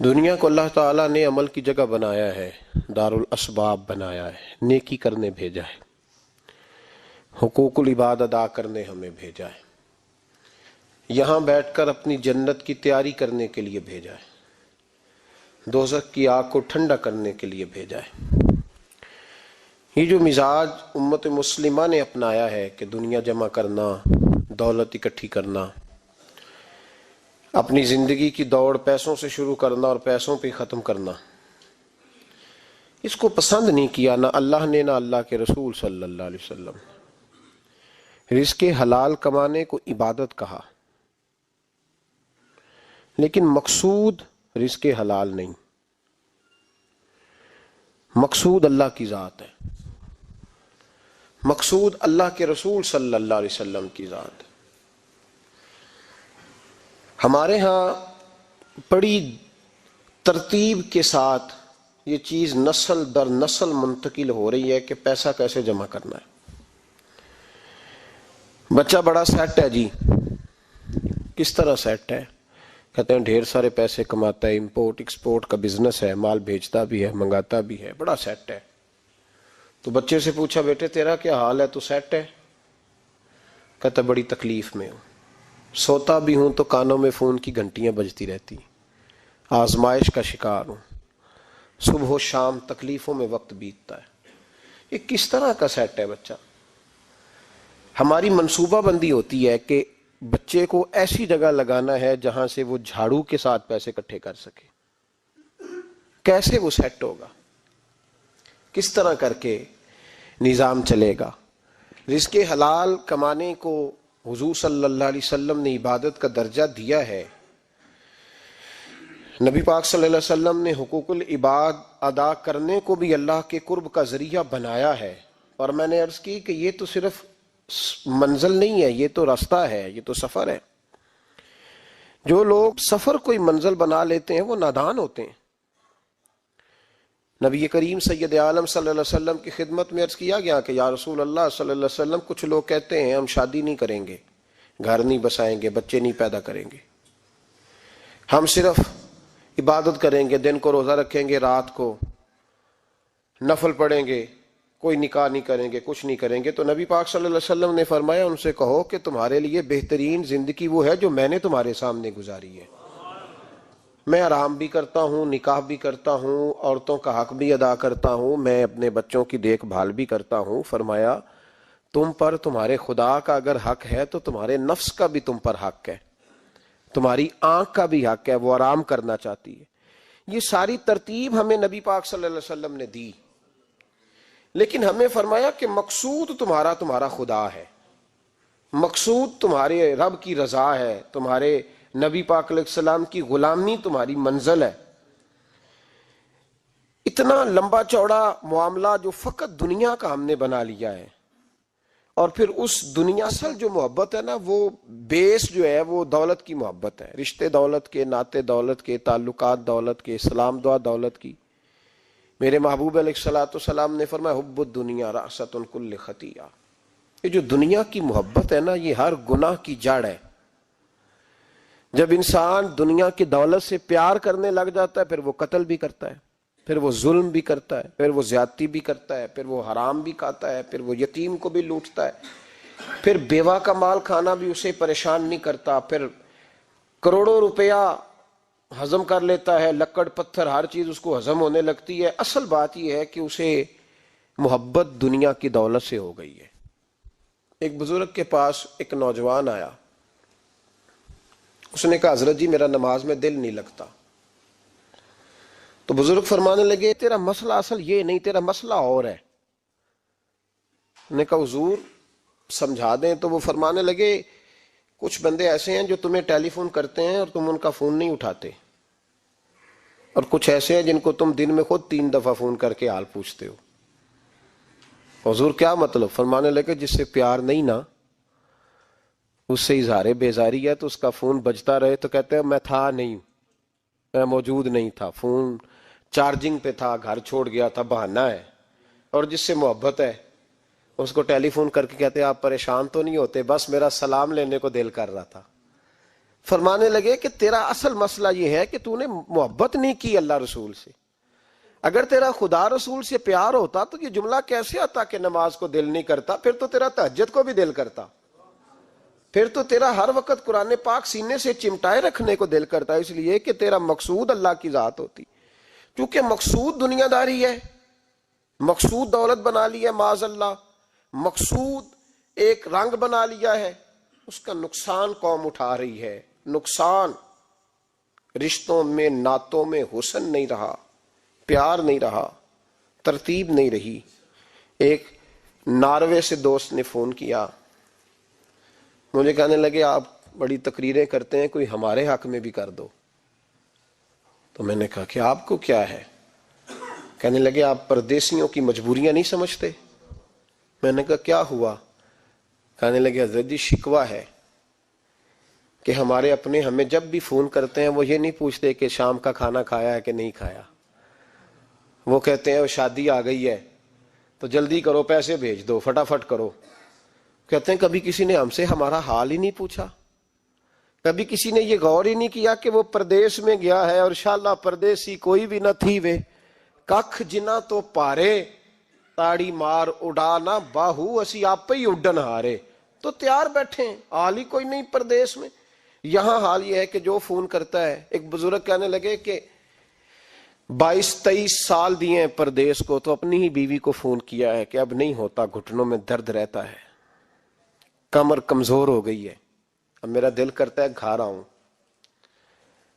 دنیا کو اللہ تعالیٰ نے عمل کی جگہ بنایا ہے، دارالاسباب بنایا ہے، نیکی کرنے بھیجا ہے، حقوق العباد ادا کرنے ہمیں بھیجا ہے، یہاں بیٹھ کر اپنی جنت کی تیاری کرنے کے لیے بھیجا ہے، دوزخ کی آگ کو ٹھنڈا کرنے کے لیے بھیجا ہے۔ یہ جو مزاج امت مسلمہ نے اپنایا ہے کہ دنیا جمع کرنا، دولت اکٹھی کرنا، اپنی زندگی کی دوڑ پیسوں سے شروع کرنا اور پیسوں پہ ختم کرنا، اس کو پسند نہیں کیا نہ اللہ نے نہ اللہ کے رسول صلی اللہ علیہ وسلم۔ رزق حلال کمانے کو عبادت کہا، لیکن مقصود رزق حلال نہیں، مقصود اللہ کی ذات ہے، مقصود اللہ کے رسول صلی اللہ علیہ وسلم کی ذات ہے۔ ہمارے ہاں بڑی ترتیب کے ساتھ یہ چیز نسل در نسل منتقل ہو رہی ہے کہ پیسہ کیسے جمع کرنا ہے۔ بچہ بڑا سیٹ ہے جی، کس طرح سیٹ ہے؟ کہتے ہیں ڈھیر سارے پیسے کماتا ہے، امپورٹ ایکسپورٹ کا بزنس ہے، مال بھیجتا بھی ہے، منگاتا بھی ہے، بڑا سیٹ ہے۔ تو بچے سے پوچھا بیٹے تیرا کیا حال ہے، تو سیٹ ہے؟ کہتا بڑی تکلیف میں ہوں، سوتا بھی ہوں تو کانوں میں فون کی گھنٹیاں بجتی رہتی، آزمائش کا شکار ہوں، صبح و شام تکلیفوں میں وقت بیتتا ہے۔ یہ کس طرح کا سیٹ ہے بچہ؟ ہماری منصوبہ بندی ہوتی ہے کہ بچے کو ایسی جگہ لگانا ہے جہاں سے وہ جھاڑو کے ساتھ پیسے اکٹھے کر سکے۔ کیسے وہ سیٹ ہوگا؟ کس طرح کر کے نظام چلے گا؟ رزق حلال کمانے کو حضور صلی اللہ علیہ وسلم نے عبادت کا درجہ دیا ہے۔ نبی پاک صلی اللہ علیہ وسلم نے حقوق العباد ادا کرنے کو بھی اللہ کے قرب کا ذریعہ بنایا ہے، اور میں نے عرض کی کہ یہ تو صرف منزل نہیں ہے، یہ تو راستہ ہے، یہ تو سفر ہے۔ جو لوگ سفر کوئی منزل بنا لیتے ہیں وہ نادان ہوتے ہیں۔ نبی کریم سید عالم صلی اللہ علیہ وسلم کی خدمت میں عرض کیا گیا کہ یا رسول اللہ صلی اللہ علیہ وسلم، کچھ لوگ کہتے ہیں ہم شادی نہیں کریں گے، گھر نہیں بسائیں گے، بچے نہیں پیدا کریں گے، ہم صرف عبادت کریں گے، دن کو روزہ رکھیں گے، رات کو نفل پڑھیں گے، کوئی نکاح نہیں کریں گے، کچھ نہیں کریں گے۔ تو نبی پاک صلی اللہ علیہ وسلم نے فرمایا ان سے کہو کہ تمہارے لیے بہترین زندگی وہ ہے جو میں نے تمہارے سامنے گزاری ہے۔ میں آرام بھی کرتا ہوں، نکاح بھی کرتا ہوں، عورتوں کا حق بھی ادا کرتا ہوں، میں اپنے بچوں کی دیکھ بھال بھی کرتا ہوں۔ فرمایا تم پر تمہارے خدا کا اگر حق ہے تو تمہارے نفس کا بھی تم پر حق ہے، تمہاری آنکھ کا بھی حق ہے، وہ آرام کرنا چاہتی ہے۔ یہ ساری ترتیب ہمیں نبی پاک صلی اللہ علیہ وسلم نے دی، لیکن ہمیں فرمایا کہ مقصود تمہارا خدا ہے، مقصود تمہارے رب کی رضا ہے، تمہارے نبی پاک علیہ السلام کی غلامی تمہاری منزل ہے۔ اتنا لمبا چوڑا معاملہ جو فقط دنیا کا ہم نے بنا لیا ہے، اور پھر اس دنیا اصل جو محبت ہے نا، وہ بیس جو ہے وہ دولت کی محبت ہے، رشتے دولت کے، ناطے دولت کے، تعلقات دولت کے، اسلام دعا دولت کی۔ میرے محبوب علیہ الصلوۃ والسلام نے فرمایا حب الدنیا رأسۃ کل خطیئہ، یہ جو دنیا کی محبت ہے نا، یہ ہر گناہ کی جڑ ہے۔ جب انسان دنیا کی دولت سے پیار کرنے لگ جاتا ہے، پھر وہ قتل بھی کرتا ہے، پھر وہ ظلم بھی کرتا ہے، پھر وہ زیادتی بھی کرتا ہے، پھر وہ حرام بھی کھاتا ہے، پھر وہ یتیم کو بھی لوٹتا ہے، پھر بیوہ کا مال کھانا بھی اسے پریشان نہیں کرتا، پھر کروڑوں روپیہ ہضم کر لیتا ہے، لکڑ پتھر ہر چیز اس کو ہضم ہونے لگتی ہے۔ اصل بات یہ ہے کہ اسے محبت دنیا کی دولت سے ہو گئی ہے۔ ایک بزرگ کے پاس ایک نوجوان آیا، اس نے کہا حضرت جی میرا نماز میں دل نہیں لگتا۔ تو بزرگ فرمانے لگے تیرا مسئلہ اصل یہ نہیں، تیرا مسئلہ اور ہے۔ نے کہا حضور سمجھا دیں۔ تو وہ فرمانے لگے کچھ بندے ایسے ہیں جو تمہیں ٹیلی فون کرتے ہیں اور تم ان کا فون نہیں اٹھاتے، اور کچھ ایسے ہیں جن کو تم دن میں خود 3 دفعہ فون کر کے حال پوچھتے ہو۔ حضور کیا مطلب؟ فرمانے لگے جس سے پیار نہیں نا، اس سے اظہار بیزاری ہے، تو اس کا فون بجتا رہے تو کہتے ہیں میں تھا نہیں، میں موجود نہیں تھا، فون چارجنگ پہ تھا، گھر چھوڑ گیا تھا، بہانہ ہے۔ اور جس سے محبت ہے اس کو ٹیلی فون کر کے کہتے ہیں آپ پریشان تو نہیں ہوتے؟ بس میرا سلام لینے کو دل کر رہا تھا۔ فرمانے لگے کہ تیرا اصل مسئلہ یہ ہے کہ تو نے محبت نہیں کی اللہ رسول سے. اگر تیرا خدا رسول سے پیار ہوتا تو یہ جملہ کیسے آتا کہ نماز کو دل نہیں کرتا؟ پھر تو تیرا تہجد کو بھی دل کرتا, پھر تو تیرا ہر وقت قرآن پاک سینے سے چمٹائے رکھنے کو دل کرتا, اس لیے کہ تیرا مقصود اللہ کی ذات ہوتی. کیونکہ مقصود دنیا داری ہے, مقصود دولت بنا لی ہے معاذ اللہ, مقصود ایک رنگ بنا لیا ہے, اس کا نقصان قوم اٹھا رہی ہے. نقصان رشتوں میں, نعتوں میں حسن نہیں رہا, پیار نہیں رہا, ترتیب نہیں رہی. ایک ناروے سے دوست نے فون کیا, مجھے کہنے لگے آپ بڑی تقریریں کرتے ہیں, کوئی ہمارے حق میں بھی کر دو. تو میں نے کہا کہ آپ کو کیا ہے؟ کہنے لگے آپ پردیسیوں کی مجبوریاں نہیں سمجھتے. میں نے کہا کیا ہوا؟ کہنے لگے حضرت جی شکوہ ہے کہ ہمارے اپنے ہمیں جب بھی فون کرتے ہیں وہ یہ نہیں پوچھتے کہ شام کا کھانا کھایا ہے کہ نہیں کھایا. وہ کہتے ہیں شادی آ گئی ہے تو جلدی کرو, پیسے بھیج دو, فٹافٹ کرو. کہتے ہیں کبھی کسی نے ہم سے ہمارا حال ہی نہیں پوچھا, کبھی کسی نے یہ غور ہی نہیں کیا کہ وہ پردیس میں گیا ہے اور انشاءاللہ پردیسی کوئی بھی نہ تھی وے ککھ جنا تو پارے تاڑی مار اڑانا باہو اسی آپ ہی اڈن ہارے. تو تیار بیٹھے ہیں, حال ہی کوئی نہیں پردیس میں. یہاں حال یہ ہے کہ جو فون کرتا ہے, ایک بزرگ کہنے لگے کہ 22-23 سال دیے ہیں پردیس کو, تو اپنی ہی بیوی کو فون کیا ہے کہ اب نہیں ہوتا, گھٹنوں میں درد رہتا ہے, کمر کمزور ہو گئی ہے, اب میرا دل کرتا ہے گھر آؤں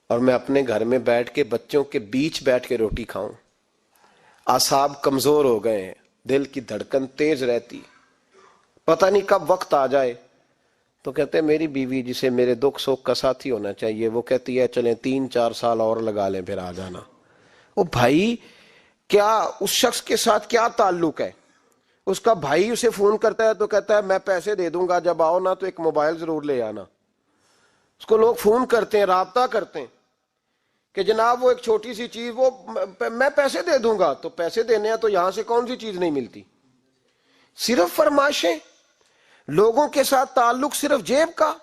اور میں اپنے گھر میں بیٹھ کے بچوں کے بیچ بیٹھ کے روٹی کھاؤں. اعصاب کمزور ہو گئے ہیں, دل کی دھڑکن تیز رہتی, پتہ نہیں کب وقت آ جائے. تو کہتے ہیں میری بیوی جسے میرے دکھ سکھ کا ساتھی ہونا چاہیے, وہ کہتی ہے چلیں 3-4 سال اور لگا لیں پھر آ جانا. وہ بھائی کیا اس شخص کے ساتھ کیا تعلق ہے؟ اس کا بھائی اسے فون کرتا ہے تو کہتا ہے میں پیسے دے دوں گا, جب آؤ نا تو ایک موبائل ضرور لے آنا. اس کو لوگ فون کرتے ہیں, رابطہ کرتے ہیں کہ جناب وہ ایک چھوٹی سی چیز, وہ میں پیسے دے دوں گا. تو پیسے دینے ہیں تو یہاں سے کون سی چیز نہیں ملتی؟ صرف فرمائشیں, لوگوں کے ساتھ تعلق صرف جیب کا,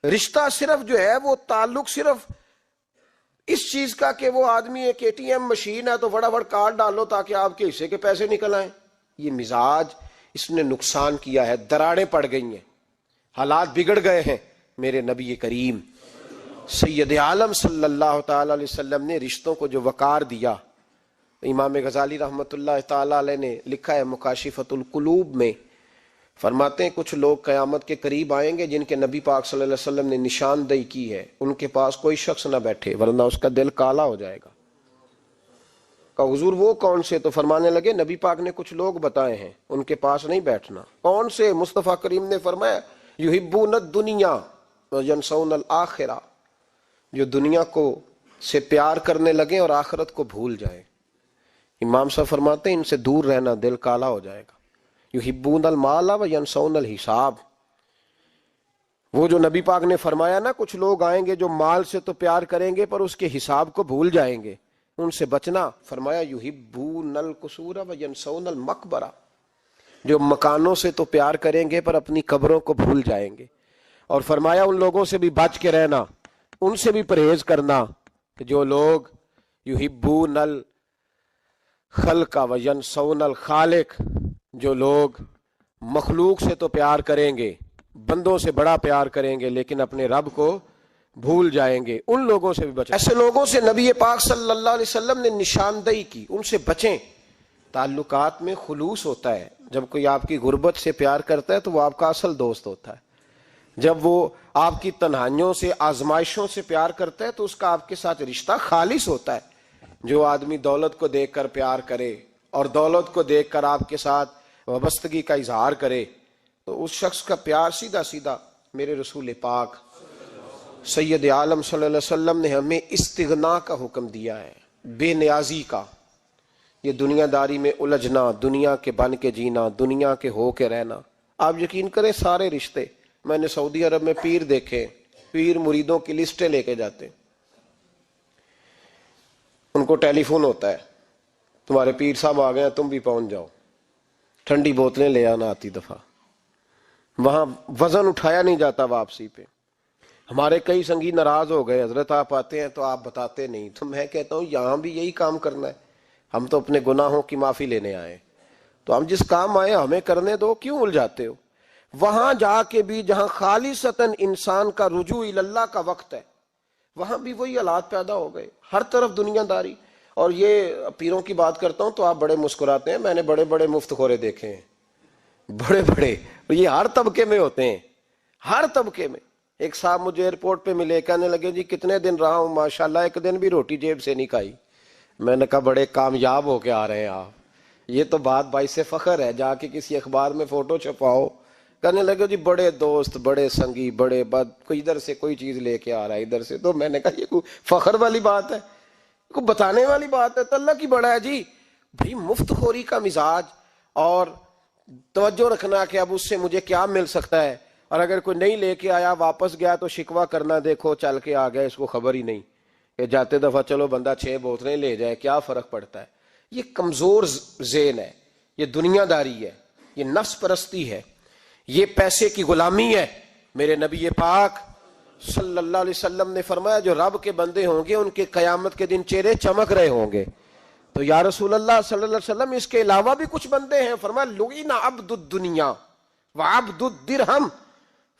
رشتہ صرف جو ہے وہ تعلق صرف اس چیز کا کہ وہ آدمی ایک ATM مشین ہے تو فٹافٹ کارڈ ڈالو تاکہ آپ کے حصے کے پیسے نکل آئیں. یہ مزاج اس نے نقصان کیا ہے, دراڑیں پڑ گئی ہیں, حالات بگڑ گئے ہیں. میرے نبی کریم سید عالم صلی اللہ تعالی علیہ وسلم نے رشتوں کو جو وقار دیا, امام غزالی رحمۃ اللہ تعالی علیہ نے لکھا ہے مکاشفۃ القلوب میں, فرماتے ہیں کچھ لوگ قیامت کے قریب آئیں گے جن کے نبی پاک صلی اللہ علیہ وسلم نے نشاندہی کی ہے, ان کے پاس کوئی شخص نہ بیٹھے ورنہ اس کا دل کالا ہو جائے گا. کہ حضور وہ کون سے؟ تو فرمانے لگے نبی پاک نے کچھ لوگ بتائے ہیں, ان کے پاس نہیں بیٹھنا. کون سے؟ مصطفیٰ کریم نے فرمایا یحبون الدنیا وینسون الآخرہ, جو دنیا کو سے پیار کرنے لگے اور آخرت کو بھول جائیں. امام صاحب فرماتے ہیں ان سے دور رہنا, دل کالا ہو جائے گا. یحبون المال وینسون الحساب, وہ جو نبی پاک نے فرمایا نا کچھ لوگ آئیں گے جو مال سے تو پیار کریں گے پر اس کے حساب کو بھول جائیں گے, ان سے بچنا. فرمایا یحبون القصور وینسون المقبرہ, جو مکانوں سے تو پیار کریں گے پر اپنی قبروں کو بھول جائیں گے. اور فرمایا ان لوگوں سے بھی بچ کے رہنا, ان سے بھی پرہیز کرنا جو لوگ یحبون الخلق وینسون الخالق, جو لوگ مخلوق سے تو پیار کریں گے, بندوں سے بڑا پیار کریں گے لیکن اپنے رب کو بھول جائیں گے, ان لوگوں سے بھی بچیں. ایسے لوگوں سے نبی پاک صلی اللہ علیہ وسلم نے نشاندہی کی, ان سے بچیں. تعلقات میں خلوص ہوتا ہے, جب کوئی آپ کی غربت سے پیار کرتا ہے تو وہ آپ کا اصل دوست ہوتا ہے. جب وہ آپ کی تنہائیوں سے آزمائشوں سے پیار کرتا ہے تو اس کا آپ کے ساتھ رشتہ خالص ہوتا ہے. جو آدمی دولت کو دیکھ کر پیار کرے اور دولت کو دیکھ کر آپ کے ساتھ وابستگی کا اظہار کرے تو اس شخص کا پیار سیدھا سیدھا. میرے رسول پاک سید عالم صلی اللہ علیہ وسلم نے ہمیں استغنا کا حکم دیا ہے, بے نیازی کا. یہ دنیا داری میں الجھنا, دنیا کے بن کے جینا, دنیا کے ہو کے رہنا. آپ یقین کریں سارے رشتے, میں نے سعودی عرب میں پیر دیکھے, پیر مریدوں کی لسٹیں لے کے جاتے, ان کو ٹیلی فون ہوتا ہے تمہارے پیر صاحب آ گئے ہیں تم بھی پہنچ جاؤ, ٹھنڈی بوتلیں لے آنا آتی دفعہ. وہاں وزن اٹھایا نہیں جاتا واپسی پہ. ہمارے کئی سنگی ناراض ہو گئے، حضرت آپ آتے ہیں تو آپ بتاتے نہیں، تو میں کہتا ہوں یہاں بھی یہی کام کرنا ہے، ہم تو اپنے گناہوں کی معافی لینے آئے، تو ہم جس کام آئے ہمیں کرنے دو، کیوں الجھاتے ہو؟ وہاں جا کے بھی جہاں خالصتاً انسان کا رجوع اللہ کا وقت ہے، وہاں بھی وہی حالات پیدا ہو گئے، ہر طرف دنیا داری۔ اور یہ پیروں کی بات کرتا ہوں تو آپ بڑے مسکراتے ہیں، میں نے بڑے بڑے مفت خورے دیکھے ہیں، بڑے بڑے، یہ ہر طبقے میں ہوتے ہیں، ہر طبقے میں۔ ایک صاحب مجھے ایئرپورٹ پہ ملے، کہنے لگے جی کتنے دن رہا ہوں، ماشاءاللہ ایک دن بھی روٹی جیب سے نہیں کھائی۔ میں نے کہا بڑے کامیاب ہو کے آ رہے ہیں آپ، یہ تو بات باعث فخر ہے، جا کے کسی اخبار میں فوٹو چھپاؤ۔ کہنے لگے جی بڑے دوست، بڑے سنگی، بڑے کوئی ادھر سے کوئی چیز لے کے آ رہا ہے ادھر سے، تو میں نے کہا یہ کوئی فخر والی بات ہے، کوئی بتانے والی بات ہے؟ تو اللہ کی بڑا ہے جی بھائی، مفت خوری کا مزاج اور توجہ رکھنا کہ اب اس سے مجھے کیا مل سکتا ہے، اور اگر کوئی نہیں لے کے آیا واپس گیا تو شکوہ کرنا، دیکھو چل کے آ گیا، اس کو خبر ہی نہیں کہ جاتے دفعہ چلو بندہ 6 بوتلیں لے جائے، کیا فرق پڑتا ہے؟ یہ کمزور ذہن ہے، یہ دنیا داری ہے، یہ نفس پرستی ہے، یہ پیسے کی غلامی ہے۔ میرے نبی پاک صلی اللہ علیہ وسلم نے فرمایا جو رب کے بندے ہوں گے ان کے قیامت کے دن چہرے چمک رہے ہوں گے۔ تو یا رسول اللہ صلی اللہ علیہ وسلم اس کے علاوہ بھی کچھ بندے ہیں؟ فرمایا لعن عبد الدنیا وعبد الدرہم،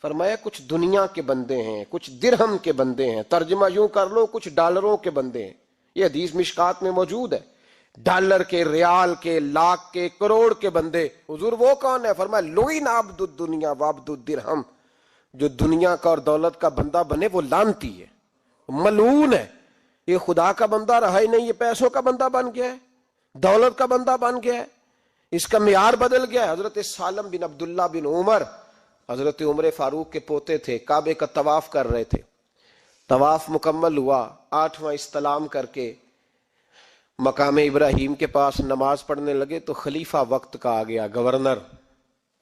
فرمایا کچھ دنیا کے بندے ہیں، کچھ درہم کے بندے ہیں، ترجمہ یوں کر لو کچھ ڈالروں کے بندے ہیں۔ یہ حدیث مشکات میں موجود ہے، ڈالر کے، ریال کے، لاکھ کے، کروڑ کے بندے۔ حضور وہ کون ہے؟ فرمایا لعن عبد الدنیا وعبد الدرہم، جو دنیا کا اور دولت کا بندہ بنے وہ لعنتی ہے، ملعون ہے۔ یہ خدا کا بندہ رہا ہی نہیں، یہ پیسوں کا بندہ بن گیا ہے، دولت کا بندہ بن گیا ہے، اس کا معیار بدل گیا ہے۔ حضرت سالم بن عبداللہ بن عمر، حضرت عمر فاروق کے پوتے تھے، کعبے کا طواف کر رہے تھے، طواف مکمل ہوا، 8واں استلام کر کے مقام ابراہیم کے پاس نماز پڑھنے لگے تو خلیفہ وقت کا آ گیا، گورنر۔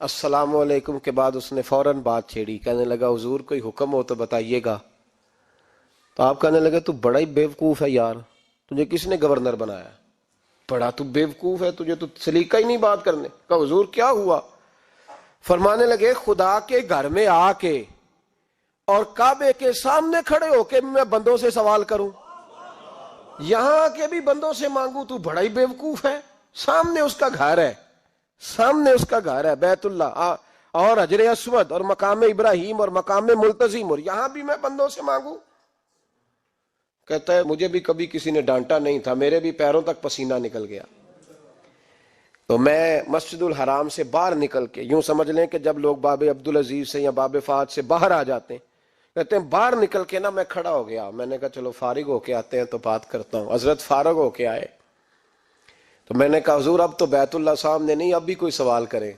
السلام علیکم کے بعد اس نے فوراً بات چھیڑی، کہنے لگا حضور کوئی حکم ہو تو بتائیے گا۔ تو آپ کہنے لگے تو بڑا ہی بیوقوف ہے یار، تجھے کس نے گورنر بنایا؟ بڑا تو بیوقوف ہے، تجھے تو سلیقہ ہی نہیں بات کرنے کا۔ حضور کیا ہوا؟ فرمانے لگے خدا کے گھر میں آ کے اور کعبے کے سامنے کھڑے ہو کے میں بندوں سے سوال کروں، یہاں آ کے بھی بندوں سے مانگوں، تو بڑا ہی بیوقوف ہے۔ سامنے اس کا گھر ہے، سامنے اس کا گھر ہے بیت اللہ اور حجر اسود اور مقام ابراہیم اور مقام ملتزم، اور یہاں بھی میں بندوں سے مانگوں؟ کہتا ہے مجھے بھی کبھی کسی نے ڈانٹا نہیں تھا، میرے بھی پیروں تک پسینہ نکل گیا، تو میں مسجد الحرام سے باہر نکل کے، یوں سمجھ لیں کہ جب لوگ باب عبدالعزیز سے یا باب فہد سے باہر آ جاتے ہیں، کہتے ہیں باہر نکل کے نا میں کھڑا ہو گیا، میں نے کہا چلو فارغ ہو کے آتے ہیں تو بات کرتا ہوں۔ حضرت فارغ ہو کے آئے تو میں نے کہا حضور اب تو بیت اللہ سامنے نہیں، اب بھی کوئی سوال کرے؟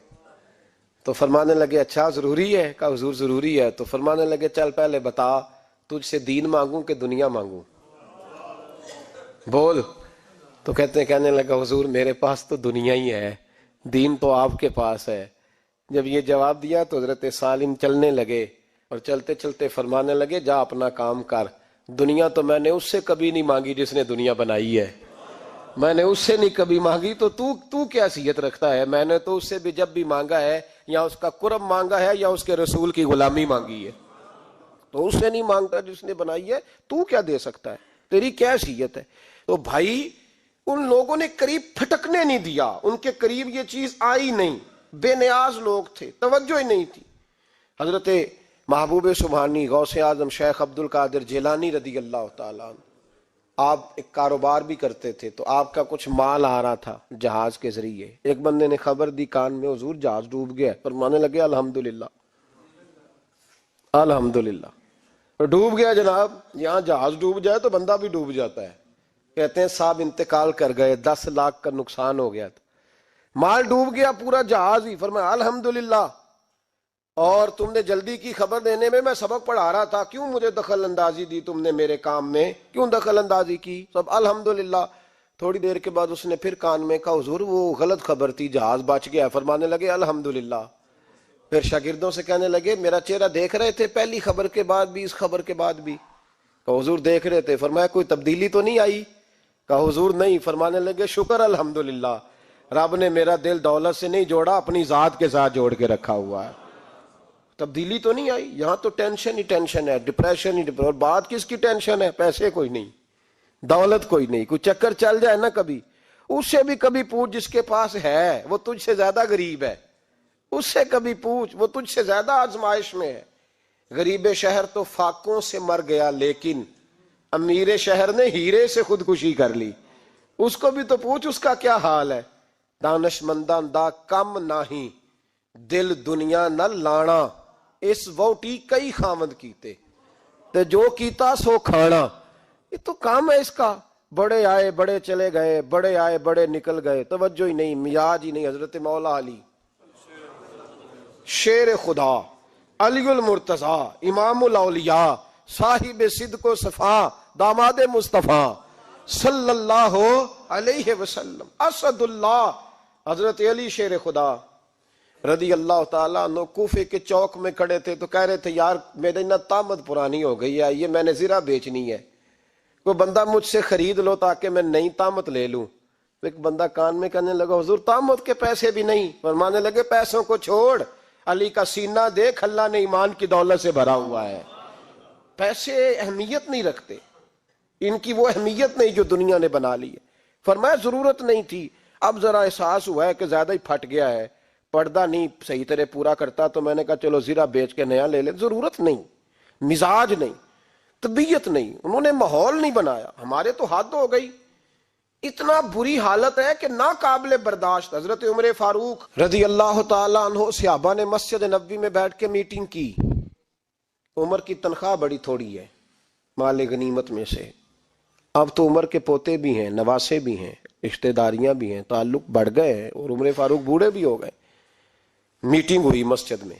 تو فرمانے لگے اچھا ضروری ہے؟ کہا حضور ضروری ہے۔ تو فرمانے لگے چل پہلے بتا تجھ سے دین مانگوں کہ دنیا مانگوں، بول۔ تو کہنے لگا حضور میرے پاس تو دنیا ہی ہے، دین تو آپ کے پاس ہے۔ جب یہ جواب دیا تو حضرت سالم چلنے لگے، اور چلتے چلتے فرمانے لگے جا اپنا کام کر، دنیا تو میں نے اس سے کبھی نہیں مانگی جس نے دنیا بنائی ہے، میں نے اس سے نہیں کبھی مانگی، تو کیا حیثیت رکھتا ہے؟ میں نے تو اس سے بھی جب بھی مانگا ہے یا اس کا قرب مانگا ہے یا اس کے رسول کی غلامی مانگی ہے، تو اس سے نہیں مانگتا جس نے بنائی ہے، تو کیا دے سکتا ہے؟ تیری کیا حیثیت ہے؟ تو بھائی ان لوگوں نے قریب پھٹکنے نہیں دیا، ان کے قریب یہ چیز آئی نہیں، بے نیاز لوگ تھے، توجہ ہی نہیں تھی۔ حضرت محبوب سبحانی غوث اعظم شیخ عبد القادر جیلانی رضی اللہ تعالیٰ عنہ، آپ ایک کاروبار بھی کرتے تھے، تو آپ کا کچھ مال آ رہا تھا جہاز کے ذریعے، ایک بندے نے خبر دی کان میں حضور جہاز ڈوب گیا، فرمانے لگے الحمدللہ الحمدللہ۔ ڈوب گیا جناب، یہاں جہاز ڈوب جائے تو بندہ بھی ڈوب جاتا ہے۔ کہتے ہیں صاحب انتقال کر گئے، 10 لاکھ کا نقصان ہو گیا تھا، مال ڈوب گیا پورا جہاز ہی، فرمایا الحمدللہ، اور تم نے جلدی کی خبر دینے میں سبق پڑھا رہا تھا، کیوں مجھے دخل اندازی دی تم نے میرے کام میں، کیوں دخل اندازی کی؟ سب الحمدللہ۔ تھوڑی دیر کے بعد اس نے پھر کان میں کہا حضور وہ غلط خبر تھی، جہاز بچ گیا، فرمانے لگے الحمدللہ۔ پھر شاگردوں سے کہنے لگے میرا چہرہ دیکھ رہے تھے پہلی خبر کے بعد بھی، اس خبر کے بعد بھی؟ کہا حضور دیکھ رہے تھے۔ فرمایا کوئی تبدیلی تو نہیں آئی؟ کہا حضور نہیں۔ فرمانے لگے شکر تبدیلی تو نہیں آئی. یہاں تو ٹینشن ہی ٹینشن ہے, ڈپریشن ہی ڈپریشن. اور بات کس کی ٹینشن ہے؟ پیسے کوئی نہیں, دولت کوئی نہیں. کوئی چکر چل جائے نا کبھی, اس سے بھی کبھی پوچھ جس کے پاس ہے وہ تجھ سے زیادہ غریب ہے. اس سے کبھی پوچھ, وہ تجھ سے زیادہ آزمائش میں ہے. غریب شہر تو فاقوں سے مر گیا, لیکن امیر شہر نے ہیرے سے خودکشی کر لی. اس کو بھی تو پوچھ اس کا کیا حال ہے. دانش مندان دا کم نہیں, دل دنیا نہ لانا, اس ووٹی کئی خامد کیتے تے جو کیتا سو کھانا. یہ تو کام ہے اس کا. بڑے آئے بڑے چلے گئے, بڑے آئے بڑے نکل گئے, توجہ ہی نہیں, مزاج ہی نہیں. حضرت مولا علی شیر خدا, علی المرتضی, امام الاولیاء, صاحب صدق و صفا, داماد مصطفیٰ صلی اللہ علیہ وسلم, اسد اللہ, حضرت علی شیر خدا رضی اللہ تعالیٰ عنہ کوفے کے چوک میں کھڑے تھے تو کہہ رہے تھے یار میری نا طامت پرانی ہو گئی ہے, یہ میں نے زرہ بیچنی ہے, کوئی بندہ مجھ سے خرید لو تاکہ میں نئی طامت لے لوں. تو ایک بندہ کان میں کہنے لگا حضور طامت کے پیسے بھی نہیں. فرمانے لگے پیسوں کو چھوڑ, علی کا سینہ دیکھ, اللہ نے ایمان کی دولت سے بھرا ہوا ہے. پیسے اہمیت نہیں رکھتے, ان کی وہ اہمیت نہیں جو دنیا نے بنا لی ہے. فرمایا ضرورت نہیں تھی, اب ذرا احساس ہوا ہے کہ زیادہ ہی پھٹ گیا ہے, پردہ نہیں صحیح طرح پورا کرتا, تو میں نے کہا چلو زرہ بیچ کے نیا لے لیں. ضرورت نہیں, مزاج نہیں, طبیعت نہیں, انہوں نے ماحول نہیں بنایا. ہمارے تو حد ہو گئی, اتنا بری حالت ہے کہ ناقابل برداشت. حضرت عمر فاروق رضی اللہ تعالیٰ عنہ صحابہ نے مسجد نبوی میں بیٹھ کے میٹنگ کی. عمر کی تنخواہ بڑی تھوڑی ہے مال غنیمت میں سے, اب تو عمر کے پوتے بھی ہیں, نواسے بھی ہیں, رشتہ داریاں بھی ہیں, تعلق بڑھ گئے ہیں, اور عمر فاروق بوڑھے بھی ہو گئے. میٹنگ ہوئی مسجد میں,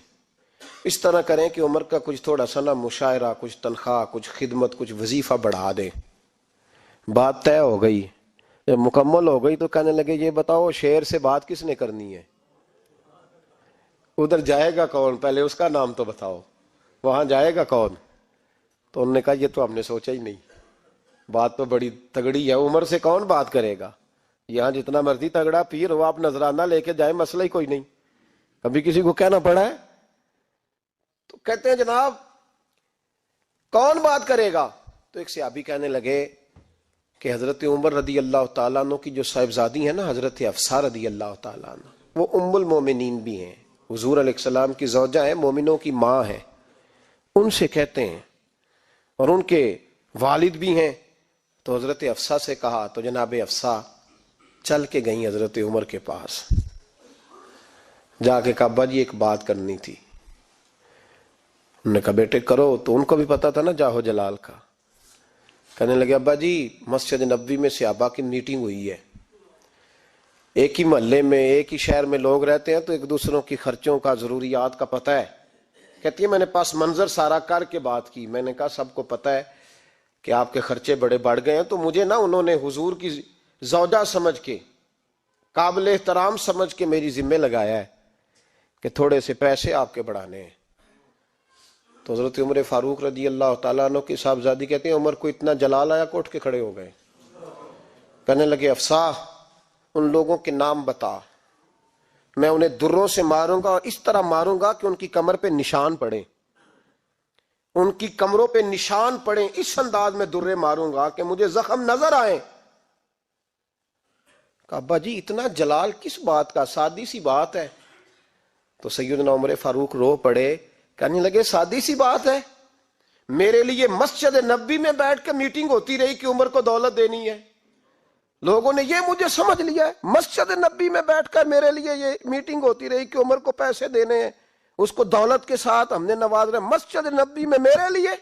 اس طرح کریں کہ عمر کا کچھ تھوڑا سا نا مشاعرہ, کچھ تنخواہ, کچھ خدمت, کچھ وظیفہ بڑھا دیں. بات طے ہو گئی. جب مکمل ہو گئی تو کہنے لگے یہ بتاؤ شیر سے بات کس نے کرنی ہے, ادھر جائے گا کون, پہلے اس کا نام تو بتاؤ, وہاں جائے گا کون. تو انہوں نے کہا یہ تو ہم نے سوچا ہی نہیں, بات تو بڑی تگڑی ہے, عمر سے کون بات کرے گا. یہاں جتنا مرضی تگڑا پیر ہو, آپ نذرانہ لے کے جائیں, مسئلہ ہی کوئی نہیں. کبھی کسی کو کہنا پڑا ہے؟ تو کہتے ہیں جناب کون بات کرے گا. تو ایک صحابی کہنے لگے کہ حضرت عمر رضی اللہ تعالیٰ عنہ کی جو صاحبزادی ہیں نا, حضرت حفصہ رضی اللہ تعالیٰ عنہ, وہ ام المومنین بھی ہیں, حضور علیہ السلام کی زوجہ ہیں, مومنوں کی ماں ہیں, ان سے کہتے ہیں, اور ان کے والد بھی ہیں. تو حضرت حفصہ سے کہا تو جناب حفصہ چل کے گئیں حضرت عمر کے پاس, جا کے کہا ابا جی ایک بات کرنی تھی. انہوں نے کہا بیٹے کرو. تو ان کو بھی پتا تھا نا جاہو جلال کا. کہنے لگے ابا جی مسجد نبوی میں صحابہ کی میٹنگ ہوئی ہے, ایک ہی محلے میں ایک ہی شہر میں لوگ رہتے ہیں تو ایک دوسروں کی خرچوں کا ضروریات کا پتہ ہے. کہتی ہے میں نے پاس منظر سارا کر کے بات کی. میں نے کہا سب کو پتہ ہے کہ آپ کے خرچے بڑے بڑھ گئے ہیں, تو مجھے نا انہوں نے حضور کی زوجہ سمجھ کے, قابل احترام سمجھ کے میری ذمہ لگایا ہے کہ تھوڑے سے پیسے آپ کے بڑھانے ہیں. تو حضرت عمر فاروق رضی اللہ تعالیٰ عنہ کی صاحبزادی کہتے ہیں عمر کو اتنا جلال آیا کہ اٹھ کے کھڑے ہو گئے. کہنے لگے حفصہ ان لوگوں کے نام بتا, میں انہیں دروں سے ماروں گا, اور اس طرح ماروں گا کہ ان کی کمر پہ نشان پڑے, ان کی کمروں پہ نشان پڑے, اس انداز میں درے ماروں گا کہ مجھے زخم نظر آئے. کہا ابا جی اتنا جلال کس بات کا, سادی سی بات ہے. تو سیدنا عمر فاروق رو پڑے, کہنے لگے سادی سی بات ہے, میرے لیے مسجد نبوی میں بیٹھ کے میٹنگ ہوتی رہی کہ عمر کو دولت دینی ہے. لوگوں نے یہ مجھے سمجھ لیا ہے, مسجد نبوی میں بیٹھ کر میرے لیے یہ میٹنگ ہوتی رہی کہ عمر کو پیسے دینے ہیں, اس کو دولت کے ساتھ ہم نے نواز رہے. مسجد نبوی میں میرے لیے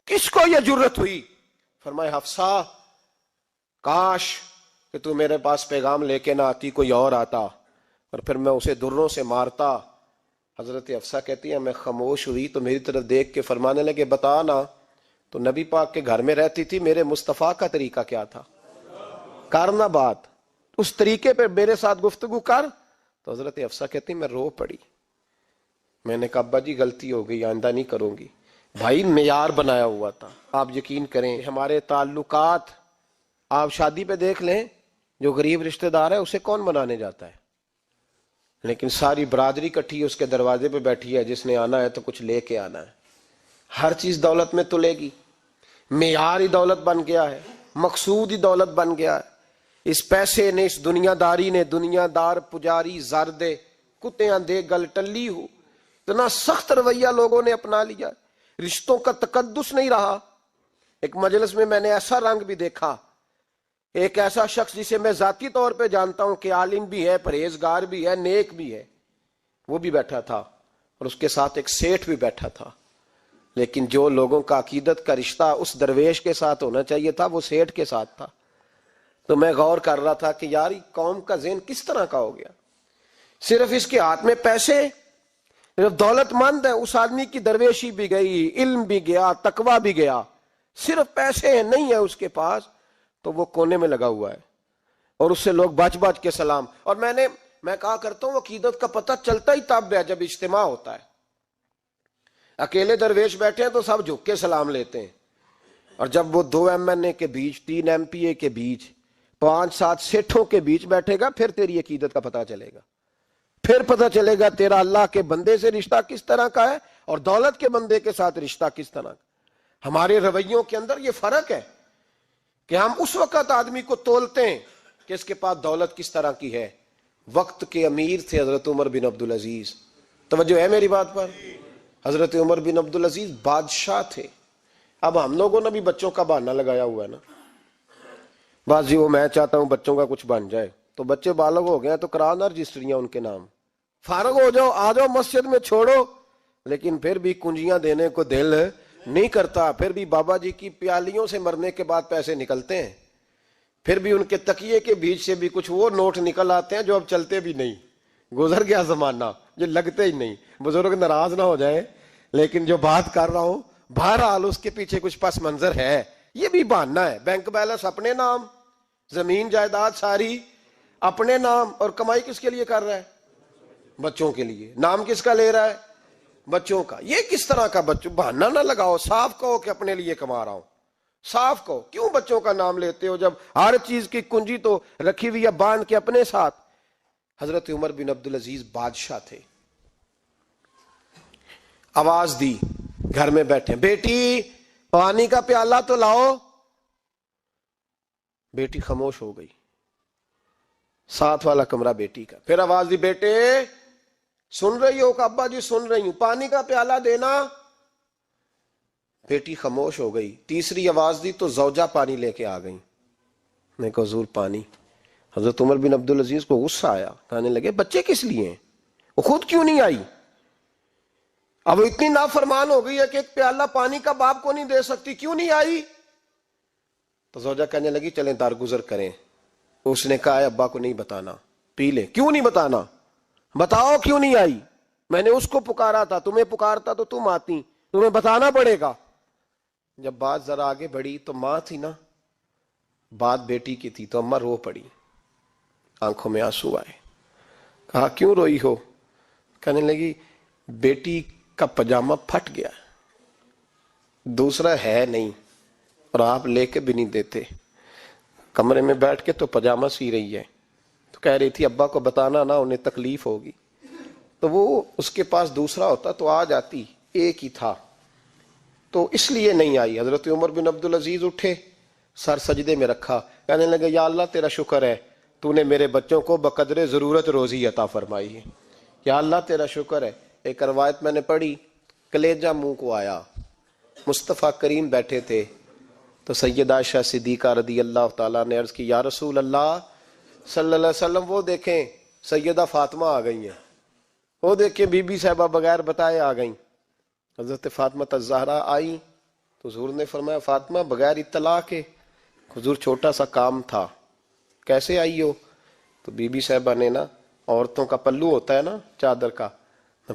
کس کو یہ جرت ہوئی. فرمائے حفصہ کاش کہ تو میرے پاس پیغام لے کے نہ آتی, کوئی اور آتا اور پھر میں اسے دروں سے مارتا. حضرت حفصہ کہتی ہے میں خاموش ہوئی تو میری طرف دیکھ کے فرمانے لگے بتا نا, تو نبی پاک کے گھر میں رہتی تھی, میرے مصطفیٰ کا طریقہ کیا تھا, کرنا بات اس طریقے پہ میرے ساتھ گفتگو کر. تو حضرت حفصہ کہتی میں رو پڑی. میں نے کہا ابا جی غلطی ہو گئی, آئندہ نہیں کروں گی. بھائی معیار بنایا ہوا تھا. آپ یقین کریں ہمارے تعلقات آپ شادی پہ دیکھ لیں, جو غریب رشتہ دار ہے اسے کون بنانے جاتا ہے, لیکن ساری برادری کٹھی اس کے دروازے پہ بیٹھی ہے، جس نے آنا ہے تو کچھ لے کے آنا ہے۔ ہر چیز دولت میں تلے گی، معیار ہی دولت بن گیا ہے، مقصود ہی دولت بن گیا ہے۔ اس پیسے نے، اس دنیا داری نے، دنیا دار پجاری زردے کتیاں دے گل ٹلی ہو، اتنا سخت رویہ لوگوں نے اپنا لیا، رشتوں کا تقدس نہیں رہا۔ ایک مجلس میں نے ایسا رنگ بھی دیکھا، ایک ایسا شخص جسے میں ذاتی طور پہ جانتا ہوں کہ عالم بھی ہے، پرہیزگار بھی ہے، نیک بھی ہے، وہ بھی بیٹھا تھا اور اس کے ساتھ ایک سیٹھ بھی بیٹھا تھا، لیکن جو لوگوں کا عقیدت کا رشتہ اس درویش کے ساتھ ہونا چاہیے تھا وہ سیٹھ کے ساتھ تھا۔ تو میں غور کر رہا تھا کہ یار قوم کا ذہن کس طرح کا ہو گیا، صرف اس کے ہاتھ میں پیسے، صرف دولت مند ہے، اس آدمی کی درویشی بھی گئی، علم بھی گیا، تقوی بھی گیا، صرف پیسے نہیں ہے اس کے پاس تو وہ کونے میں لگا ہوا ہے اور اس سے لوگ بچ بچ کے سلام۔ اور میں کہا کرتا ہوں عقیدت کا پتہ چلتا ہی تب ہے جب اجتماع ہوتا ہے۔ اکیلے درویش بیٹھے ہیں تو سب جھک کے سلام لیتے ہیں، اور جب وہ 2 MNA کے بیچ، 3 MPA کے بیچ، 5-7 سیٹھوں کے بیچ بیٹھے گا، پھر تیری عقیدت کا پتہ چلے گا، پھر پتہ چلے گا تیرا اللہ کے بندے سے رشتہ کس طرح کا ہے اور دولت کے بندے کے ساتھ رشتہ کس طرح کا۔ ہمارے رویوں کے اندر یہ فرق ہے کہ ہم اس وقت آدمی کو تولتے ہیں کہ اس کے پاس دولت کس طرح کی ہے۔ وقت کے امیر تھے حضرت عمر بن عبدالعزیز، توجہ ہے میری بات پر؟ حضرت عمر بن عبدالعزیز بادشاہ تھے۔ اب ہم لوگوں نے بھی بچوں کا بہانہ لگایا ہوا ہے نا، بس جی وہ میں چاہتا ہوں بچوں کا کچھ بن جائے، تو بچے بالغ ہو گئے تو کرانا رجسٹریاں ان کے نام، فارغ ہو جاؤ، آ جاؤ مسجد میں چھوڑو، لیکن پھر بھی کنجیاں دینے کو دل نہیں کرتا، پھر بھی بابا جی کی پیالیوں سے مرنے کے بعد پیسے نکلتے ہیں، پھر بھی ان کے تکیے کے بیچ سے بھی کچھ وہ نوٹ نکل آتے ہیں جو اب چلتے بھی نہیں، گزر گیا زمانہ، جو لگتے ہی نہیں۔ بزرگ ناراض نہ ہو جائیں، لیکن جو بات کر رہا ہوں بہرحال اس کے پیچھے کچھ پس منظر ہے، یہ بھی بہانہ ہے۔ بینک بیلنس اپنے نام، زمین جائیداد ساری اپنے نام، اور کمائی کس کے لیے کر رہا ہے؟ بچوں کے لیے۔ نام کس کا لے رہا ہے؟ بچوں کا۔ یہ کس طرح کا بچوں؟ بہانہ نہ لگاؤ، صاف کہو کہ اپنے لیے کما رہا ہوں، صاف کہو۔ کیوں بچوں کا نام لیتے ہو جب ہر چیز کی کنجی تو رکھی ہوئی ہے باندھ کے اپنے ساتھ؟ حضرت عمر بن عبدالعزیز بادشاہ تھے۔ آواز دی، گھر میں بیٹھے، بیٹی پانی کا پیالہ تو لاؤ۔ بیٹی خاموش ہو گئی، ساتھ والا کمرہ بیٹی کا۔ پھر آواز دی، بیٹے سن رہی ہو؟ کہ ابا جی سن رہی ہوں، پانی کا پیالہ دینا۔ بیٹی خاموش ہو گئی۔ تیسری آواز دی تو زوجہ پانی لے کے آ گئی۔ میں کہا حضور پانی۔ حضرت عمر بن عبدالعزیز کو غصہ آیا، کہنے لگے بچے کس لیے ہیں، وہ خود کیوں نہیں آئی؟ اب وہ اتنی نافرمان ہو گئی ہے کہ ایک پیالہ پانی کا باپ کو نہیں دے سکتی، کیوں نہیں آئی؟ تو زوجہ کہنے لگی چلیں درگزر کریں۔ اس نے کہا ابا کو نہیں بتانا، پی لے۔ کیوں نہیں بتانا؟ بتاؤ کیوں نہیں آئی؟ میں نے اس کو پکارا تھا، تمہیں پکارتا تو تم آتی، تمہیں بتانا پڑے گا۔ جب بات ذرا آگے بڑھی تو ماں تھی نا، بات بیٹی کی تھی، تو اماں رو پڑی، آنکھوں میں آنسو آئے۔ کہا کیوں روئی ہو؟ کہنے لگی بیٹی کا پجامہ پھٹ گیا، دوسرا ہے نہیں، اور آپ لے کے بھی نہیں دیتے، کمرے میں بیٹھ کے تو پجامہ سی رہی ہے، تو کہہ رہی تھی ابا کو بتانا نا، انہیں تکلیف ہوگی۔ تو وہ اس کے پاس دوسرا ہوتا تو آ جاتی، ایک ہی تھا، تو اس لیے نہیں آئی۔ حضرت عمر بن عبدالعزیز اٹھے، سر سجدے میں رکھا، کہنے لگے یا اللہ تیرا شکر ہے، تو نے میرے بچوں کو بقدر ضرورت روزی عطا فرمائی ہے، یا اللہ تیرا شکر ہے۔ ایک روایت میں نے پڑھی، کلیجہ منہ کو آیا، مصطفیٰ کریم بیٹھے تھے، تو سیدہ عائشہ صدیقہ رضی اللہ تعالیٰ نے عرض کی یا رسول اللہ صلی اللہ علیہ وسلم وہ دیکھیں سیدہ فاطمہ آ گئی ہیں، وہ دیکھیں بی بی صاحبہ بغیر بتائے آ گئیں۔ حضرت فاطمہ الزہرا آئی تو حضور نے فرمایا فاطمہ بغیر اطلاع کے؟ حضور چھوٹا سا کام تھا۔ کیسے آئی ہو؟ تو بی بی صاحبہ نے نا، عورتوں کا پلو ہوتا ہے نا چادر کا،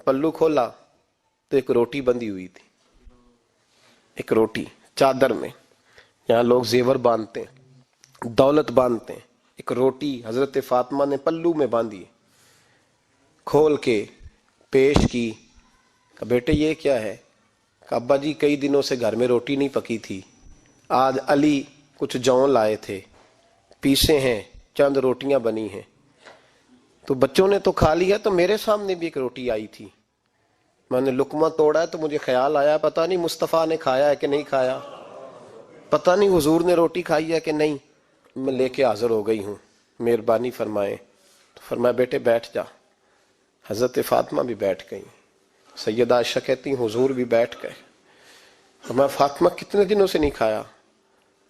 پلو کھولا تو ایک روٹی بندھی ہوئی تھی، ایک روٹی چادر میں، یہاں لوگ زیور باندھتے ہیں، دولت باندھتے ہیں، ایک روٹی حضرت فاطمہ نے پلو میں باندھی، کھول کے پیش کی۔ کہ بیٹے یہ کیا ہے؟ کہ ابا جی کئی دنوں سے گھر میں روٹی نہیں پکی تھی، آج علی کچھ جون لائے تھے، پیسے ہیں، چند روٹیاں بنی ہیں، تو بچوں نے تو کھا لیا، تو میرے سامنے بھی ایک روٹی آئی تھی، میں نے لقمہ توڑا ہے تو مجھے خیال آیا پتہ نہیں مصطفیٰ نے کھایا ہے کہ نہیں کھایا، پتہ نہیں حضور نے روٹی کھائی ہے کہ نہیں، میں لے کے حاضر ہو گئی ہوں، مہربانی فرمائیں۔ تو فرمایا بیٹے بیٹھ جا۔ حضرت فاطمہ بھی بیٹھ گئیں، سیدہ عائشہ کہتی ہیں حضور بھی بیٹھ گئے۔ فرمایا فاطمہ کتنے دنوں سے نہیں کھایا؟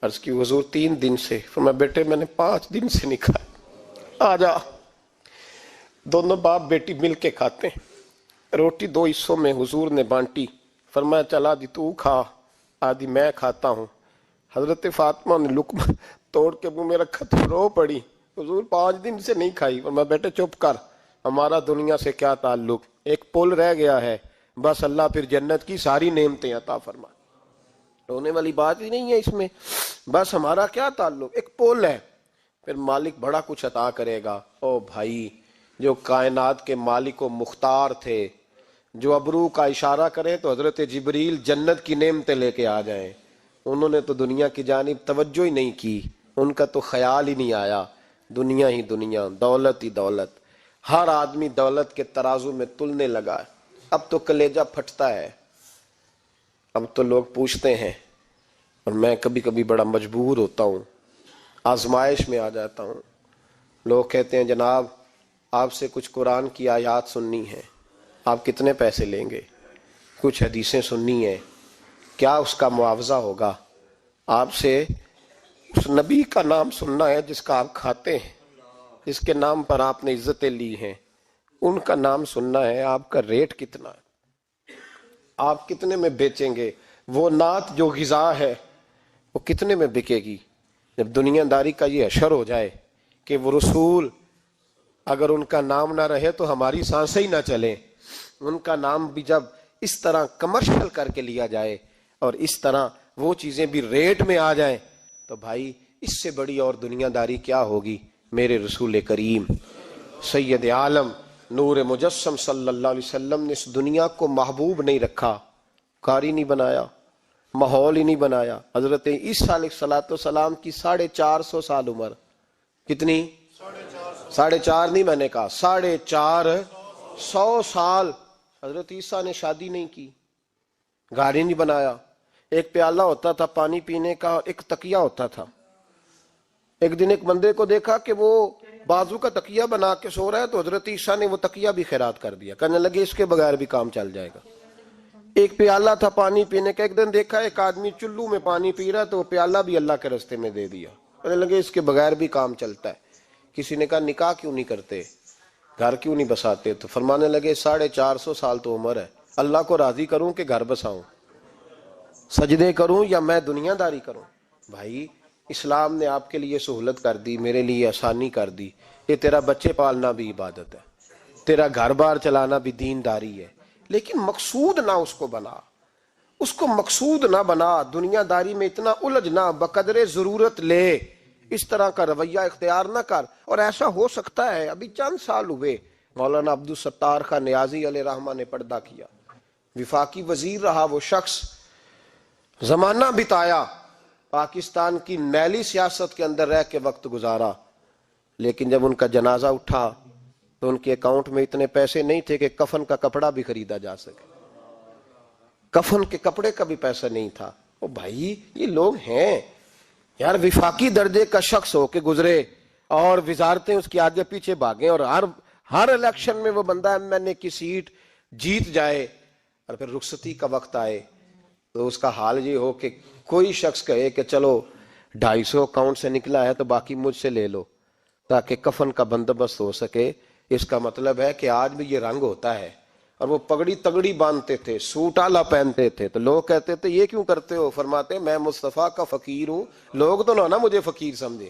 عرض کی حضور 3 دن سے۔ فرمایا بیٹے میں نے 5 دن سے نہیں کھایا، آ جا۔ دونوں باپ بیٹی مل کے کھاتے ہیں۔ روٹی 2 حصوں میں حضور نے بانٹی، فرمایا چل آدھی تو کھا آدھی میں کھاتا ہوں۔ حضرت فاطمہ نے لقمہ توڑ کے منہ میں رکھا تو رو پڑی، حضور 5 دن سے نہیں کھائی۔ فرمایا بیٹے چپ کر، ہمارا دنیا سے کیا تعلق، ایک پل رہ گیا ہے، بس اللہ پھر جنت کی ساری نعمتیں عطا فرما، رونے والی بات ہی نہیں ہے اس میں، بس ہمارا کیا تعلق، ایک پل ہے، پھر مالک بڑا کچھ عطا کرے گا۔ او بھائی، جو کائنات کے مالک و مختار تھے، جو ابرو کا اشارہ کرے تو حضرت جبریل جنت کی نعمتیں لے کے آ جائیں، انہوں نے تو دنیا کی جانب توجہ ہی نہیں کی، ان کا تو خیال ہی نہیں آیا، دنیا ہی دنیا، دولت ہی دولت، ہر آدمی دولت کے ترازو میں تلنے لگا ہے۔ اب تو کلیجہ پھٹتا ہے، اب تو لوگ پوچھتے ہیں، اور میں کبھی کبھی بڑا مجبور ہوتا ہوں، آزمائش میں آ جاتا ہوں، لوگ کہتے ہیں جناب آپ سے کچھ قرآن کی آیات سننی ہے، آپ کتنے پیسے لیں گے؟ کچھ حدیثیں سننی ہیں، کیا اس کا معاوضہ ہوگا؟ آپ سے اس نبی کا نام سننا ہے جس کا آپ کھاتے ہیں، جس کے نام پر آپ نے عزتیں لی ہیں، ان کا نام سننا ہے، آپ کا ریٹ کتنا ہے، آپ کتنے میں بیچیں گے؟ وہ نعت جو غذا ہے وہ کتنے میں بکے گی؟ جب دنیا داری کا یہ حشر ہو جائے کہ وہ رسول اگر ان کا نام نہ رہے تو ہماری سانسیں ہی نہ چلیں، ان کا نام بھی جب اس طرح کمرشل کر کے لیا جائے اور اس طرح وہ چیزیں بھی ریٹ میں آ جائیں، تو بھائی اس سے بڑی اور دنیا داری کیا ہوگی؟ میرے رسول کریم سید عالم نور مجسم صلی اللہ علیہ وسلم نے اس دنیا کو محبوب نہیں رکھا، قاری نہیں بنایا، ماحول ہی نہیں بنایا۔ حضرت عیسیٰ علیہ السلام کی 450 سال عمر، کتنی؟ 4.5 نہیں، میں نے کہا 450 سال حضرت عیسیٰ نے شادی نہیں کی، گھر ہی نہیں بنایا، ایک پیالہ ہوتا تھا پانی پینے کا، ایک تکیہ ہوتا تھا۔ ایک دن ایک بندے کو دیکھا کہ وہ بازو کا تکیہ بنا کے سو رہا ہے، تو حضرت عیسیٰ نے وہ تکیہ بھی خیرات کر دیا، کہنے لگے اس کے بغیر بھی کام چل جائے گا۔ ایک پیالہ تھا پانی پینے کا، ایک دن دیکھا ایک آدمی چلو میں پانی پی رہا ہے، تو وہ پیالہ بھی اللہ کے راستے میں دے دیا، کہنے لگے اس کے بغیر بھی کام چلتا ہے۔ کسی نے کہا نکاح کیوں نہیں کرتے، گھر کیوں نہیں بساتے؟ تو فرمانے لگے 450 سال تو عمر ہے، اللہ کو راضی کروں کہ گھر بساؤں، سجدے کروں یا میں دنیا داری کروں؟ بھائی اسلام نے آپ کے لیے سہولت کر دی، میرے لیے آسانی کر دی، یہ تیرا بچے پالنا بھی عبادت ہے، تیرا گھر بار چلانا بھی دینداری ہے، لیکن مقصود نہ اس کو بنا، اس کو مقصود نہ بنا، دنیا داری میں اتنا الجھ نہ، بقدر ضرورت لے، اس طرح کا رویہ اختیار نہ کر۔ اور ایسا ہو سکتا ہے، ابھی چند سال ہوئے مولانا عبدالستار خان نیازی علیہ رحمہ نے پردہ کیا، وفاقی وزیر رہا وہ شخص، زمانہ بتایا، پاکستان کی میلی سیاست کے اندر رہ کے وقت گزارا، لیکن جب ان کا جنازہ اٹھا تو ان کے اکاؤنٹ میں اتنے پیسے نہیں تھے کہ کفن کا کپڑا بھی خریدا جا سکے، کفن کے کپڑے کا بھی پیسہ نہیں تھا۔ او بھائی یہ لوگ ہیں یار، وفاقی درجے کا شخص ہو کے گزرے اور وزارتیں اس کے آگے پیچھے بھاگیں، اور ہر الیکشن میں وہ بندہ ایم این اے کی سیٹ جیت جائے، اور پھر رخصتی کا وقت آئے تو اس کا حال یہ ہو کہ کوئی شخص کہے کہ چلو 250 اکاؤنٹ سے نکلا ہے تو باقی مجھ سے لے لو تاکہ کفن کا بندوبست ہو سکے۔ اس کا مطلب ہے کہ آج بھی یہ رنگ ہوتا ہے، اور وہ پگڑی تگڑی باندھتے تھے، سوٹ آلہ پہنتے تھے، تو لوگ کہتے تھے یہ کیوں کرتے ہو؟ فرماتے میں مصطفیٰ کا فقیر ہوں، لوگ تو نہ مجھے فقیر سمجھے،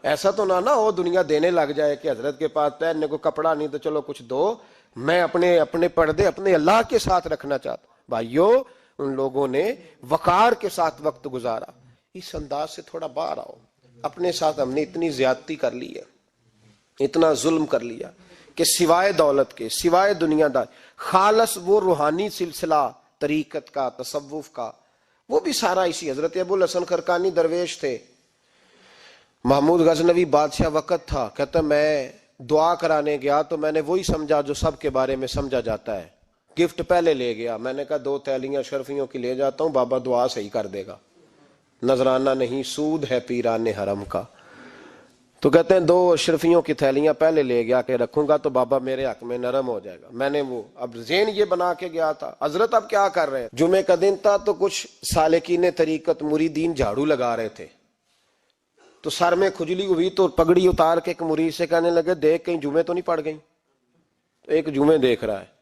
ایسا تو نہ ہو دنیا دینے لگ جائے کہ حضرت کے پاس پہننے کو کپڑا نہیں تو چلو کچھ دو، میں اپنے پردے اپنے اللہ کے ساتھ رکھنا چاہتا۔ بھائیو ان لوگوں نے وقار کے ساتھ وقت گزارا۔ اس انداز سے تھوڑا باہر آؤ، اپنے ساتھ ہم نے اتنی زیادتی کر لی ہے، اتنا ظلم کر لیا کہ سوائے دولت کے، سوائے دنیا دار، خالص وہ روحانی سلسلہ طریقت کا، تصوف کا، وہ بھی سارا اسی۔ حضرت ابو الحسن خرقانی درویش تھے، محمود غزنوی بادشاہ وقت تھا، کہتا میں دعا کرانے گیا تو میں نے وہی سمجھا جو سب کے بارے میں سمجھا جاتا ہے. گفٹ پہلے لے گیا, میں نے کہا 2 تھیلیاں اشرفیوں کی لے جاتا ہوں, بابا دعا صحیح کر دے گا, نذرانہ نہیں سود ہے پیران حرم کا. تو کہتے ہیں 2 اشرفیوں کی تھیلیاں پہلے لے گیا کہ رکھوں گا تو بابا میرے حق میں نرم ہو جائے گا. میں نے وہ اب ذہن یہ بنا کے گیا تھا. حضرت اب کیا کر رہے ہیں, جمعے کا دن تھا تو کچھ سالکین طریقت مریدین جھاڑو لگا رہے تھے, تو سر میں کھجلی ہوئی تو پگڑی اتار کے ایک مرید سے کہنے لگے دیکھ کہیں جمعے تو نہیں پڑ گئی. تو ایک جمعے دیکھ رہا ہے,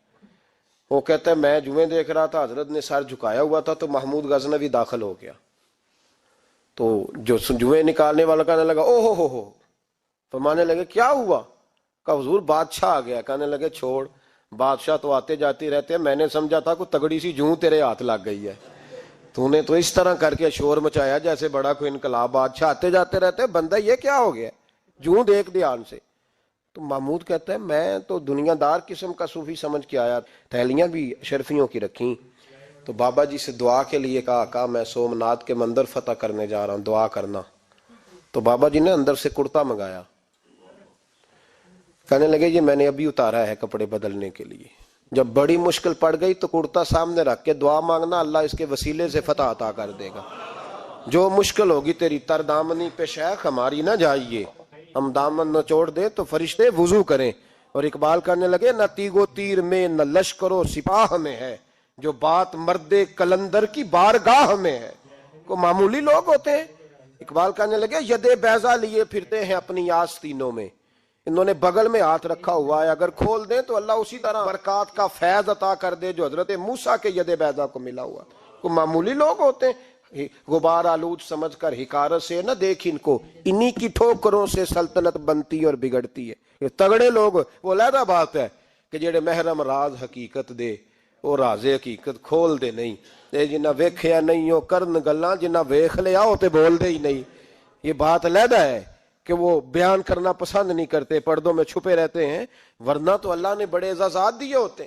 وہ کہتا ہے میں جمعے دیکھ رہا تھا, حضرت نے سر جھکایا ہوا تھا تو محمود غزنوی داخل ہو گیا. تو جو جمعے نکالنے والا کہنے لگا او ہو, فرمانے لگے کیا ہوا, کہ حضور بادشاہ آ گیا. کہنے لگے چھوڑ, بادشاہ تو آتے جاتے رہتے ہیں, میں نے سمجھا تھا کوئی تگڑی سی جوں تیرے ہاتھ لگ گئی ہے, تو نے تو اس طرح کر کے شور مچایا جیسے بڑا کوئی انقلاب, بادشاہ آتے جاتے رہتے, بندہ یہ کیا ہو گیا, جوں دیکھ دھیان سے. تو محمود کہتا ہے میں تو دنیا دار قسم کا صوفی سمجھ کے آیا, تھیلیاں بھی اشرفیوں کی رکھیں. تو بابا جی سے دعا کے لیے کہا میں سومناتھ کے مندر فتح کرنے جا رہا ہوں, دعا کرنا. تو بابا جی نے اندر سے کرتا منگایا, کہنے لگے یہ میں نے ابھی اتارا ہے کپڑے بدلنے کے لیے. جب بڑی مشکل پڑ گئی تو کرتا سامنے رکھ کے دعا مانگنا, اللہ اس کے وسیلے سے فتح عطا کر دے گا. جو مشکل ہوگی تیری تر دامنی پہ شیخ ہماری نہ جائیے, ہم دامن نہ چھوڑ دیں تو فرشتے وضو کریں. اور اقبال کرنے لگے نہ تیگو تیر میں نہ لشکر و سپاہ میں ہے, جو بات مرد کلندر کی بارگاہ میں ہے. کو معمولی لوگ ہوتے ہیں. اقبال کہنے لگے ید بیضا لیے پھرتے ہیں اپنی آستینوں میں, انہوں نے بغل میں ہاتھ رکھا ہوا ہے, اگر کھول دیں تو اللہ اسی طرح برکات کا فیض عطا کر دے جو حضرت موسیٰ کے ید بیضا کو ملا ہوا. کو معمولی لوگ ہوتے ہیں. غبار آلود سمجھ کر حکارت سے نہ دیکھ ان کو, انہی کی ٹھوکروں سے سلطنت بنتی اور بگڑتی ہے. یہ تگڑے لوگ وہ علیحدہ بات ہے کہ جڑے محرم راز حقیقت دے وہ راز حقیقت کھول دے نہیں. جنہ ویکھیا نہیں ہو کرن گلاں, جنہ ویکھ لیا ہو تے بول دے ہی نہیں. یہ بات علیحدہ ہے کہ وہ بیان کرنا پسند نہیں کرتے, پردوں میں چھپے رہتے ہیں, ورنہ تو اللہ نے بڑے اعزازات دیے ہوتے.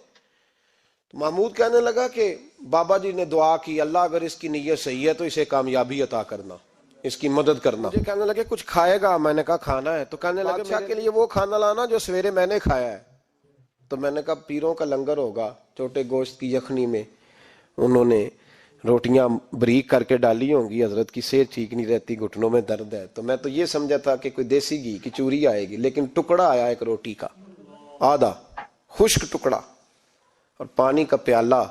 محمود کہنے لگا کہ بابا جی نے دعا کی اللہ اگر اس کی نیت صحیح ہے تو اسے کامیابی عطا کرنا, اس کی مدد کرنا. مجھے کہنے لگے کچھ کھائے گا, میں نے کہا کھانا ہے. تو کہنے لگے بادشاہ کے لیے وہ کھانا لانا جو سویرے میں نے کھایا ہے. تو میں نے کہا پیروں کا لنگر ہوگا, چھوٹے گوشت کی یخنی میں انہوں نے روٹیاں بریک کر کے ڈالی ہوں گی, حضرت کی صحت ٹھیک نہیں رہتی, گھٹنوں میں درد ہے. تو میں تو یہ سمجھا تھا کہ کوئی دیسی گھی کی چوری آئے گی, لیکن ٹکڑا آیا ایک روٹی کا, آدھا خشک ٹکڑا اور پانی کا پیالہ.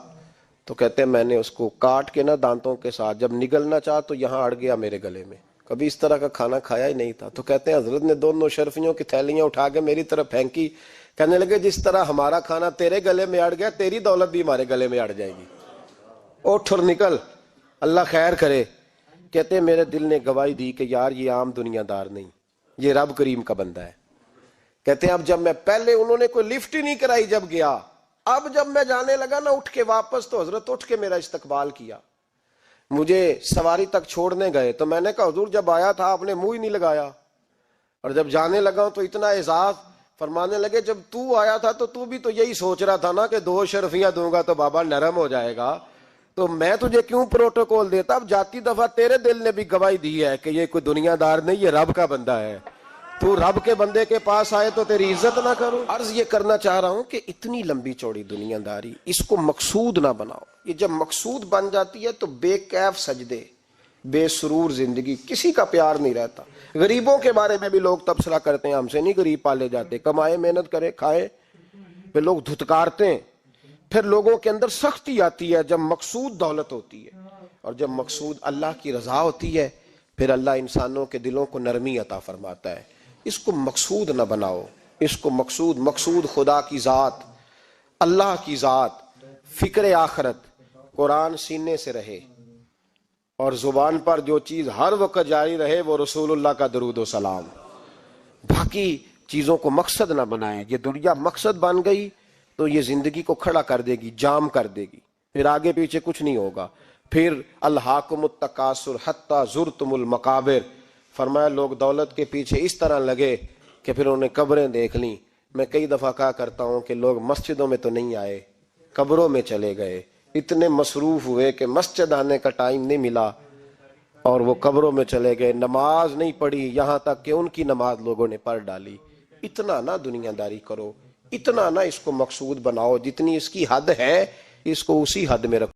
تو کہتے ہیں میں نے اس کو کاٹ کے نا دانتوں کے ساتھ, جب نگلنا چاہا تو یہاں اڑ گیا میرے گلے میں, کبھی اس طرح کا کھانا کھایا ہی نہیں تھا. تو کہتے ہیں حضرت نے 2 اشرفیوں کی تھیلیاں اٹھا کے میری طرف پھینکی, کہنے لگے جس طرح ہمارا کھانا تیرے گلے میں اڑ گیا, تیری دولت بھی ہمارے گلے میں اڑ جائے گی, اٹھ اور نکل, اللہ خیر کرے. کہتے ہیں میرے دل نے گواہی دی کہ یار یہ عام دنیا دار نہیں, یہ رب کریم کا بندہ ہے. کہتے ہیں اب جب میں پہلے انہوں نے کوئی لفٹ ہی نہیں کرائی جب گیا, اب جب میں جانے لگا نا اٹھ کے واپس, تو حضرت اٹھ کے میرا استقبال کیا, مجھے سواری تک چھوڑنے گئے. تو میں نے کہا حضور جب آیا تھا آپ نے منہ ہی نہیں لگایا, اور جب جانے لگا تو اتنا اعزاز. فرمانے لگے جب تو آیا تھا تو تو بھی تو یہی سوچ رہا تھا نا کہ 2 اشرفیاں دوں گا تو بابا نرم ہو جائے گا, تو میں تجھے کیوں پروٹوکول دیتا. اب جاتی دفعہ تیرے دل نے بھی گواہی دی ہے کہ یہ کوئی دنیا دار نہیں, یہ رب کا بندہ ہے. تو رب کے بندے کے پاس آئے تو تیری عزت نہ کروں. عرض یہ کرنا چاہ رہا ہوں کہ اتنی لمبی چوڑی دنیا داری اس کو مقصود نہ بناؤ. یہ جب مقصود بن جاتی ہے تو بے کیف سجدے, بے سرور زندگی, کسی کا پیار نہیں رہتا. غریبوں کے بارے میں بھی لوگ تبصرہ کرتے ہیں, ہم سے نہیں غریب پالے جاتے, کمائے محنت کرے کھائے, پھر لوگ دھتکارتے ہیں. پھر لوگوں کے اندر سختی آتی ہے جب مقصود دولت ہوتی ہے, اور جب مقصود اللہ کی رضا ہوتی ہے پھر اللہ انسانوں کے دلوں کو نرمی عطا فرماتا ہے. اس کو مقصود نہ بناؤ, اس کو مقصود خدا کی ذات, اللہ کی ذات, فکر آخرت, قرآن سینے سے رہے, اور زبان پر جو چیز ہر وقت جاری رہے وہ رسول اللہ کا درود و سلام. باقی چیزوں کو مقصد نہ بنائیں. یہ دنیا مقصد بن گئی تو یہ زندگی کو کھڑا کر دے گی, جام کر دے گی, پھر آگے پیچھے کچھ نہیں ہوگا. پھر الہاکم التکاثر حتی زرتم المقابر, فرمایا لوگ دولت کے پیچھے اس طرح لگے کہ پھر انہیں قبریں دیکھ لیں. میں کئی دفعہ کہا کرتا ہوں کہ لوگ مسجدوں میں تو نہیں آئے, قبروں میں چلے گئے. اتنے مصروف ہوئے کہ مسجد آنے کا ٹائم نہیں ملا اور وہ قبروں میں چلے گئے. نماز نہیں پڑھی, یہاں تک کہ ان کی نماز لوگوں نے پڑھ ڈالی. اتنا نہ دنیا داری کرو، اتنا نہ اس کو مقصود بناؤ، جتنی اس کی حد ہے اس کو اسی حد میں رکھو۔